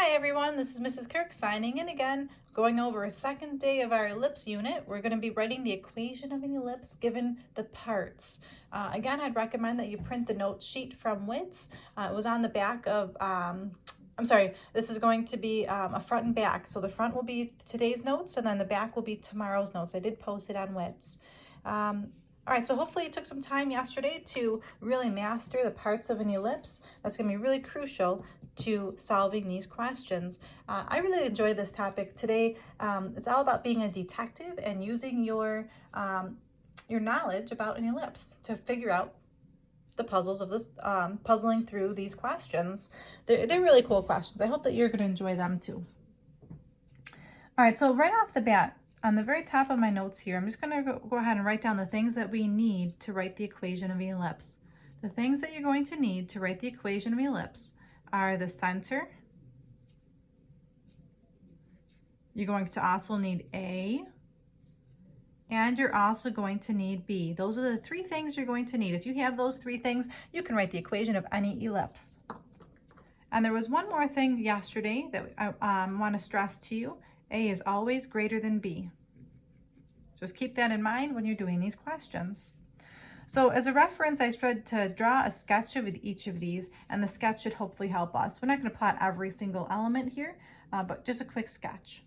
Hi everyone, this is Mrs. Kirk signing in again, going over a second day of our ellipse unit. We're going to be writing the equation of an ellipse given the parts. Again, I'd recommend that you print the note sheet from WITS. It was on the back of, I'm sorry, this is going to be a front and back. So the front will be today's notes and then the back will be tomorrow's notes. I did post it on WITS. All right, so hopefully you took some time yesterday to really master the parts of an ellipse. That's going to be really crucial to solving these questions. I really enjoy this topic today. It's all about being a detective and using your knowledge about an ellipse to figure out the puzzles of this, puzzling through these questions. They're really cool questions. I hope that you're going to enjoy them too. All right, so right off the bat, on the very top of my notes here, I'm just going to go ahead and write down the things that we need to write the equation of an ellipse. The things that you're going to need to write the equation of an ellipse are the center. You're going to also need A, and you're also going to need B. Those are the three things you're going to need. If you have those three things, you can write the equation of any ellipse. And there was one more thing yesterday that I want to stress to you. A is always greater than B. Just keep that in mind when you're doing these questions. So as a reference, I tried to draw a sketch of each of these, and the sketch should hopefully help us. We're not going to plot every single element here, but just a quick sketch.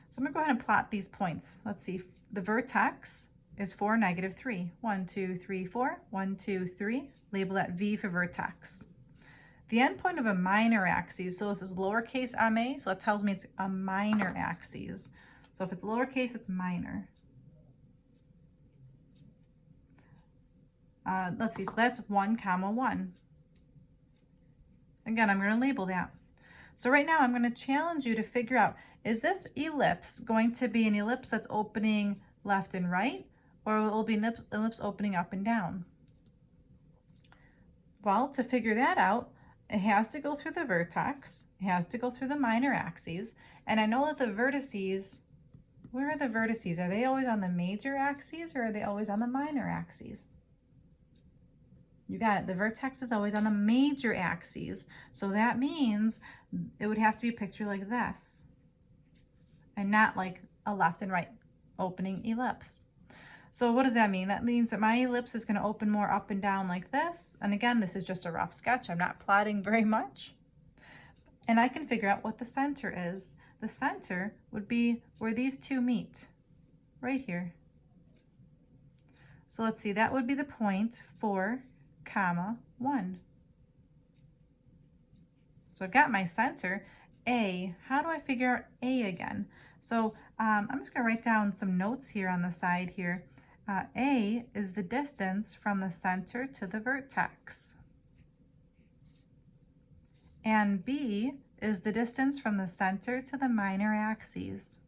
So I'm going to go ahead and plot these points. Let's see, the vertex is 4, -3. 1, 2, 3, 4. 1, 2, 3. Label that V for vertex. The endpoint of a minor axis, so this is lowercase ma, so it tells me it's a minor axis. So if it's lowercase, it's minor. Let's see, so that's 1, 1. Again, I'm going to label that. So right now I'm going to challenge you to figure out, is this ellipse going to be an ellipse that's opening left and right, or will it be an ellipse opening up and down? Well, to figure that out, it has to go through the vertex, it has to go through the minor axes, and I know that the vertices, where are the vertices? Are they always on the major axes or are they always on the minor axes? You got it, the vertex is always on the major axes, so that means it would have to be pictured like this, and not like a left and right opening ellipse. So what does that mean? That means that my ellipse is going to open more up and down like this. And again, this is just a rough sketch. I'm not plotting very much. And I can figure out what the center is. The center would be where these two meet, right here. So let's see, that would be the point 4, 1. So I've got my center, A. How do I figure out A again? So I'm just going to write down some notes here on the side here. A is the distance from the center to the vertex. And B is the distance from the center to the minor axes.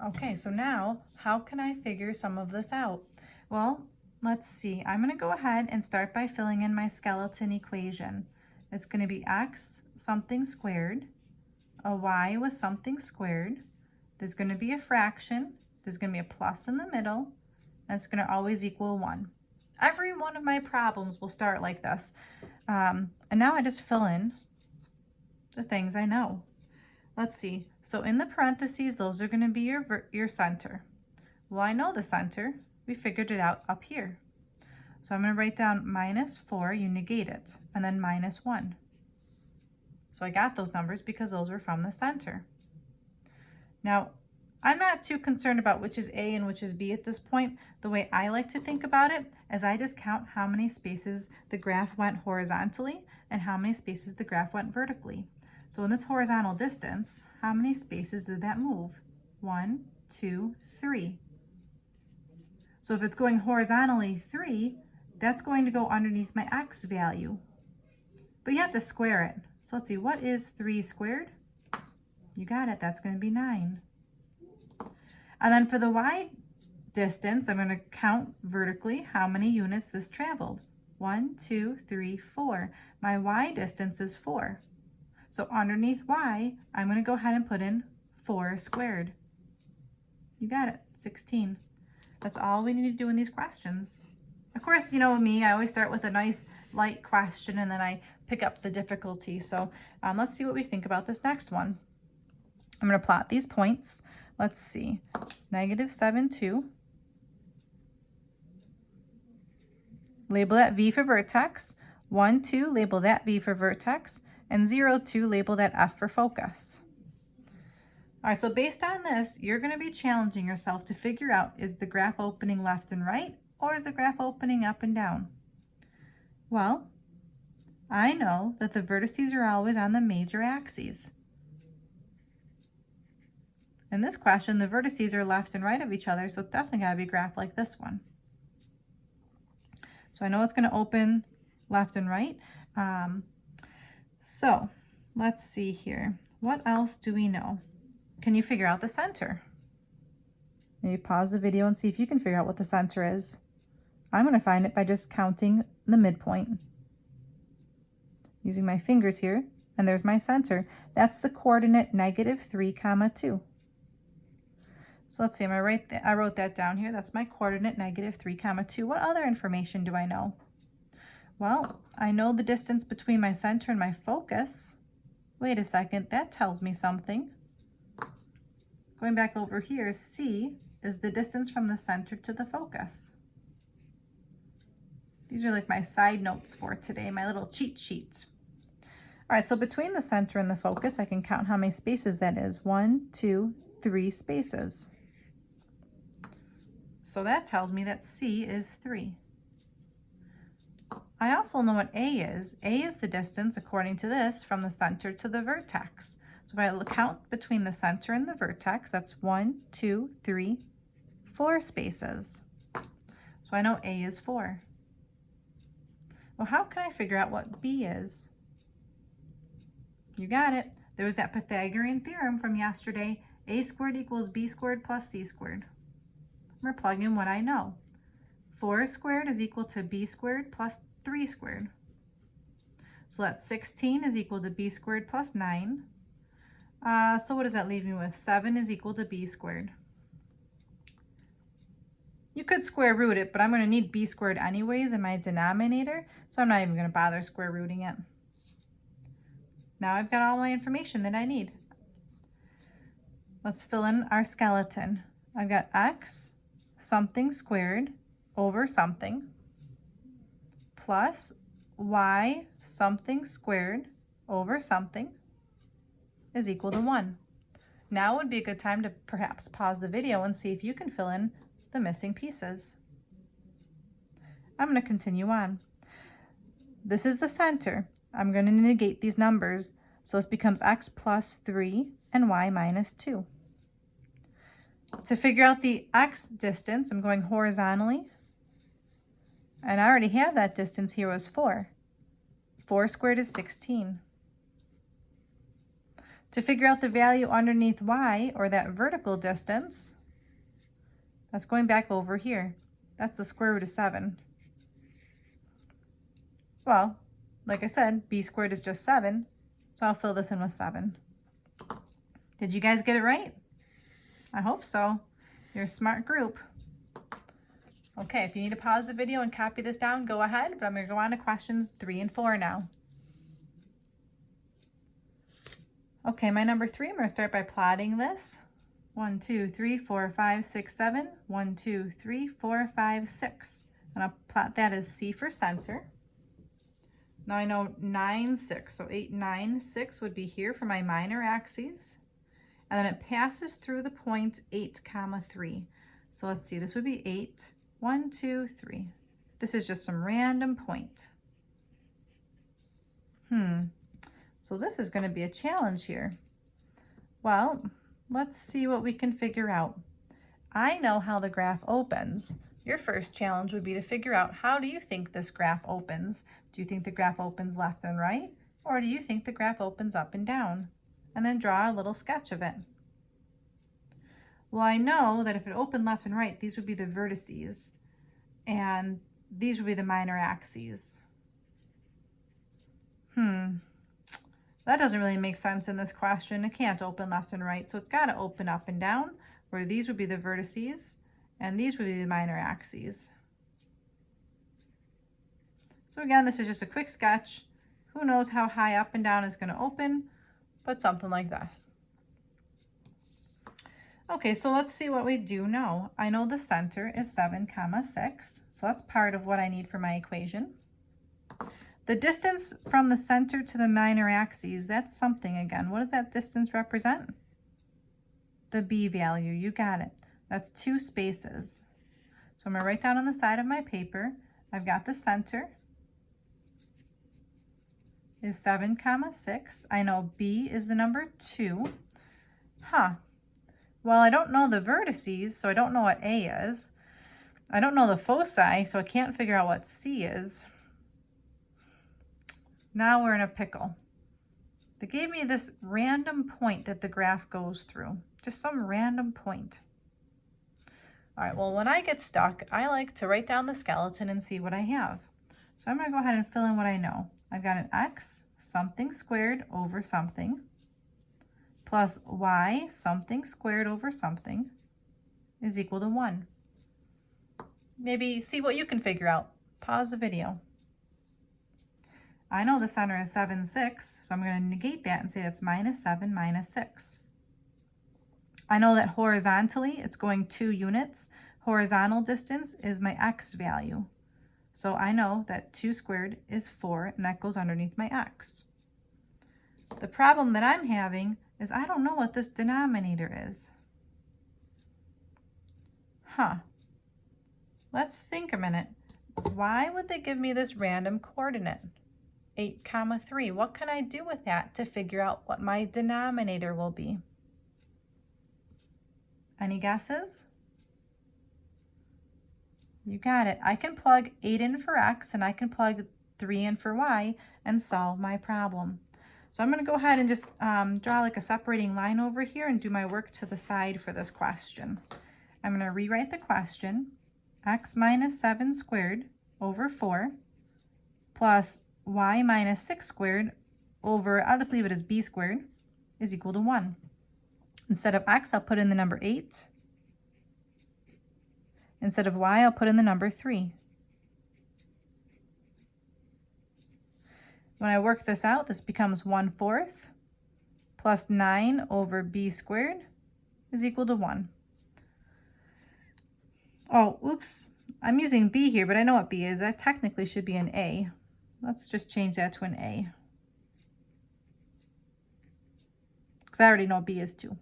Okay, so now how can I figure some of this out? Well, let's see. I'm going to go ahead and start by filling in my skeleton equation. It's going to be x something squared, a y with something squared. There's going to be a fraction, there's going to be a plus in the middle, and it's going to always equal 1. Every one of my problems will start like this. And now I just fill in the things I know. Let's see. So in the parentheses, those are going to be your center. Well, I know the center. We figured it out up here. So I'm going to write down -4, you negate it, and then -1. So I got those numbers because those were from the center. Now, I'm not too concerned about which is A and which is B at this point. The way I like to think about it is I just count how many spaces the graph went horizontally and how many spaces the graph went vertically. So in this horizontal distance, how many spaces did that move? 1, 2, 3. So if it's going horizontally 3, that's going to go underneath my x value. But you have to square it. So let's see, what is 3 squared? You got it, that's going to be 9. And then for the y distance, I'm going to count vertically how many units this traveled. 1, 2, 3, 4. My y distance is 4. So underneath y, I'm going to go ahead and put in 4 squared. You got it, 16. That's all we need to do in these questions. Of course, you know me, I always start with a nice light question and then I pick up the difficulty. So let's see what we think about this next one. I'm going to plot these points. Let's see, -7, 2. Label that V for vertex. 1, 2, label that V for vertex. And 0, 2, label that F for focus. All right, so based on this, you're going to be challenging yourself to figure out, is the graph opening left and right, or is the graph opening up and down? Well, I know that the vertices are always on the major axes. In this question, the vertices are left and right of each other, so it's definitely got to be a graph like this one. So I know it's going to open left and right. So let's see here. What else do we know? Can you figure out the center? Maybe pause the video and see if you can figure out what the center is. I'm going to find it by just counting the midpoint. Using my fingers here, and there's my center. That's the coordinate -3, 2. So let's see, I wrote that down here. That's my coordinate -3, 2. What other information do I know? Well, I know the distance between my center and my focus. Wait a second, that tells me something. Going back over here, C is the distance from the center to the focus. These are like my side notes for today, my little cheat sheet. All right, so between the center and the focus, I can count how many spaces that is. 1, 2, 3 spaces. So that tells me that C is 3. I also know what A is. A is the distance, according to this, from the center to the vertex. So if I count between the center and the vertex, that's 1, 2, 3, 4 spaces. So I know A is 4. Well, how can I figure out what B is? You got it. There was that Pythagorean theorem from yesterday. A squared equals B squared plus C squared. We're plugging in what I know. 4 squared is equal to B squared plus 3 squared. So that's 16 is equal to B squared plus 9. So what does that leave me with? 7 is equal to B squared. You could square root it, but I'm going to need B squared anyways in my denominator, so I'm not even going to bother square rooting it. Now I've got all my information that I need. Let's fill in our skeleton. I've got x something squared over something plus y something squared over something is equal to 1. Now would be a good time to perhaps pause the video and see if you can fill in the missing pieces. I'm going to continue on. This is the center. I'm going to negate these numbers, so this becomes x plus 3 and y minus 2. To figure out the x distance, I'm going horizontally, and I already have that distance here was 4. 4 squared is 16. To figure out the value underneath y, or that vertical distance, that's going back over here. That's the square root of 7. Well, like I said, b squared is just 7, so I'll fill this in with 7. Did you guys get it right? I hope so. You're a smart group. Okay, if you need to pause the video and copy this down, go ahead, but I'm going to go on to questions 3 and 4 now. Okay, my number 3, I'm going to start by plotting this. 1, 2, 3, 4, 5, 6, 7. 1, 2, 3, 4, 5, 6. And I'll plot that as C for center. Now I know 9, 6. So 8, 9, 6 would be here for my minor axes. And then it passes through the point 8, 3. So let's see, this would be 8, 1, 2, 3. This is just some random point. So this is going to be a challenge here. Well, let's see what we can figure out. I know how the graph opens. Your first challenge would be to figure out, how do you think this graph opens? Do you think the graph opens left and right? Or do you think the graph opens up and down? And then draw a little sketch of it. Well, I know that if it opened left and right, these would be the vertices, and these would be the minor axes. That doesn't really make sense in this question. It can't open left and right, so it's got to open up and down, where these would be the vertices, and these would be the minor axes. So again, this is just a quick sketch. Who knows how high up and down is going to open, but something like this. Okay, so let's see what we do know. I know the center is 7, 6, so that's part of what I need for my equation. The distance from the center to the minor axes, that's something again. What does that distance represent? The B value, you got it. That's 2 spaces. So I'm going to write down on the side of my paper, I've got the center is 7, 6. I know B is the number 2. Well, I don't know the vertices, so I don't know what A is. I don't know the foci, so I can't figure out what C is. Now we're in a pickle. They gave me this random point that the graph goes through. Just some random point. All right, well, when I get stuck, I like to write down the skeleton and see what I have. So I'm going to go ahead and fill in what I know. I've got an x something squared over something plus y something squared over something is equal to 1. Maybe see what you can figure out. Pause the video. I know the center is 7, 6, so I'm going to negate that and say that's -7 minus 6. I know that horizontally it's going 2 units. Horizontal distance is my x value. So I know that 2 squared is 4, and that goes underneath my x. The problem that I'm having is I don't know what this denominator is. Let's think a minute. Why would they give me this random coordinate? 8, 3. What can I do with that to figure out what my denominator will be? Any guesses? You got it. I can plug 8 in for x and I can plug 3 in for y and solve my problem. So I'm going to go ahead and just draw like a separating line over here and do my work to the side for this question. I'm going to rewrite the question. X minus 7 squared over 4 plus y minus 6 squared over, I'll just leave it as b squared, is equal to 1. Instead of x, I'll put in the number 8. Instead of y, I'll put in the number 3. When I work this out, this becomes 1/4 plus 9 over b squared is equal to 1. Oh, oops, I'm using b here, but I know what b is. That technically should be an a. Let's just change that to an a, because I already know b is 2. All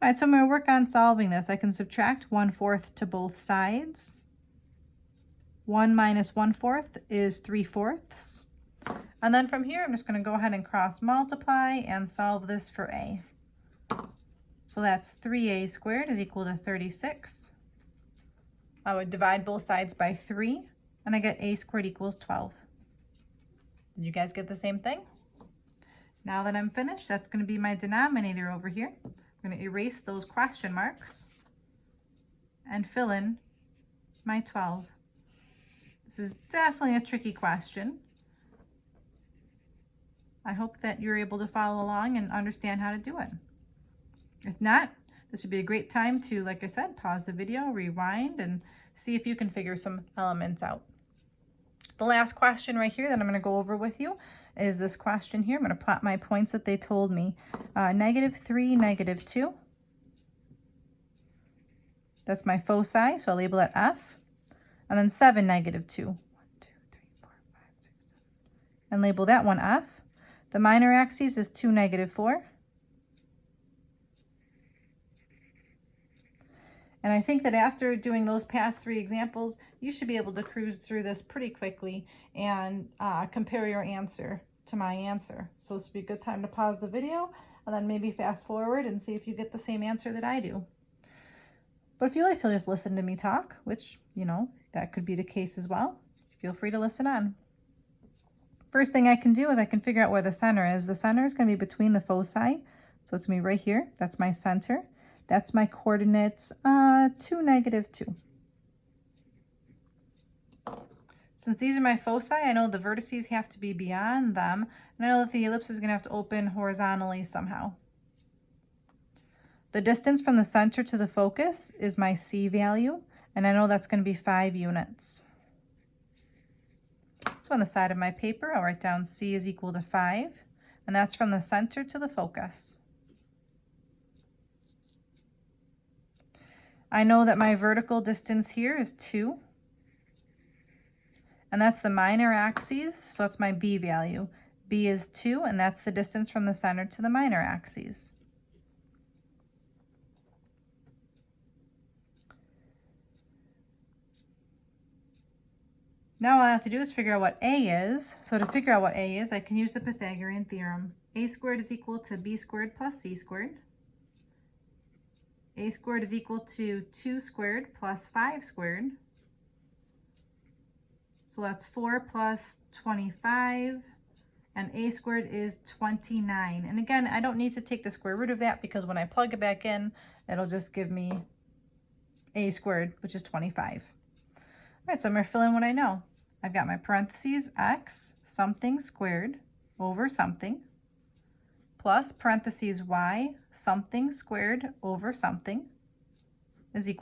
right, so I'm going to work on solving this. I can subtract 1/4 to both sides. 1 minus 1/4 is 3/4. And then from here, I'm just going to go ahead and cross multiply and solve this for a. So that's 3a squared is equal to 36. I would divide both sides by 3, and I get a squared equals 12. Did you guys get the same thing? Now that I'm finished, that's going to be my denominator over here. I'm going to erase those question marks and fill in my 12. This is definitely a tricky question. I hope that you're able to follow along and understand how to do it. If not, this would be a great time to, like I said, pause the video, rewind, and see if you can figure some elements out. The last question right here that I'm going to go over with you is this question here. I'm going to plot my points that they told me. -3, -2. That's my foci, so I'll label that F. And then 7, -2. 1, 2, 3, 4, 5, 6, 7. And label that one F. The minor axis is 2, -4. And I think that after doing those past 3 examples, you should be able to cruise through this pretty quickly and compare your answer to my answer. So this would be a good time to pause the video and then maybe fast forward and see if you get the same answer that I do. But if you like to just listen to me talk, which, you know, that could be the case as well, feel free to listen on. First thing I can do is I can figure out where the center is. The center is going to be between the foci. So it's going to be right here. That's my center. That's my coordinates, 2, -2. Since these are my foci, I know the vertices have to be beyond them, and I know that the ellipse is going to have to open horizontally somehow. The distance from the center to the focus is my C value, and I know that's going to be 5 units. So on the side of my paper, I'll write down C is equal to 5, and that's from the center to the focus. I know that my vertical distance here is 2, and that's the minor axes, so that's my B value. B is 2, and that's the distance from the center to the minor axes. Now all I have to do is figure out what A is. So to figure out what A is, I can use the Pythagorean theorem. A squared is equal to B squared plus C squared. A squared is equal to 2 squared plus 5 squared. So that's 4 plus 25, and A squared is 29. And again, I don't need to take the square root of that because when I plug it back in, it'll just give me A squared, which is 25. All right, so I'm going to fill in what I know. I've got my parentheses x something squared over something plus parentheses y something squared over something is equal